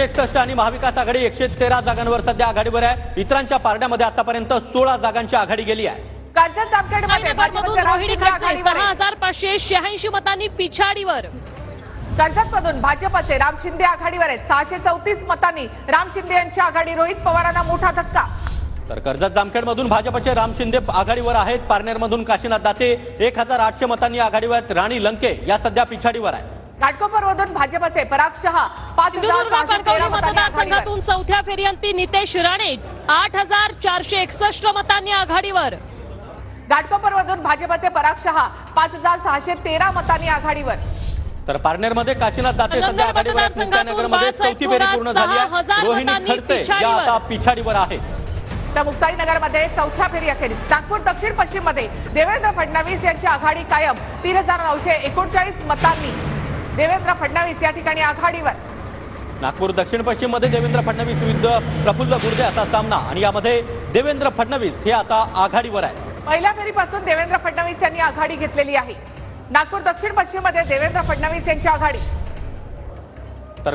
61 आणि महाविकास आघाडी 113 जागांवर सध्या आघाडीवर आहे। इतरांच्या पारड्यामध्ये आतापर्यंत 16 जागांची आघाडी गेली आहे। कर्जत जामखेडमध्ये भाजपचे रोहिणी खडसे आघाडीवर आहे। 6586 मतांनी पिछाडीवर। कर्जतमधून भाजपचे राम शिंदे आघाडीवर आहेत। 634 मतांनी राम शिंदे यांची आघाडी। रोहित पवारांना मोठा धक्का। तर कर्जत जामखेडमधून भाजपचे राम शिंदे आघाडीवर आहेत। पारनेरमधून काशीनाथ दाते 1800 मतांनी आघाडीवर आहेत। राणी लंके या सध्या पिछाडीवर आहेत। घाटकोपरमधून भाजपचे पराग शहा 5613 मतदारसंघातून चौथ्या फेरीअंती नितेश राणे 8461 मतांनी आघाडीवर। घाटकोपरमधून भाजपचे पराग शहा 5613 मतांनी आघाडीवर। तर पारनेरमध्ये काशीनाथ दाते सध्या आघाडीवर आहेत। मुक्ताईनगरमध्ये चौथी फेरी पूर्ण झाली आहे। रोहिणी खडसे या आता पिछाडीवर आहेत। तर मुक्ताईनगरमध्ये चौथ्या फेरी अखेरीस। नागपूर दक्षिण पश्चिम मध्ये देवेंद्र फडणवीस यांची आघाडी कायम 3939 मतांनी देवेंद्र फडणवीस या ठिकाणी आघाडीवर। नागपूर दक्षिण पश्चिम मध्ये देवेंद्र फडणवीस विरुद्ध प्रफुल्ल गुर्दे असा सामना आणि यामध्ये देवेंद्र फडणवीस हे आता आघाडीवर आहे। पहिल्या फेरीपासून देवेंद्र फडणवीस यांनी आघाडी घेतलेली आहे। नागपूर दक्षिण पश्चिम मध्ये देवेंद्र फडणवीस यांची आघाडी। तर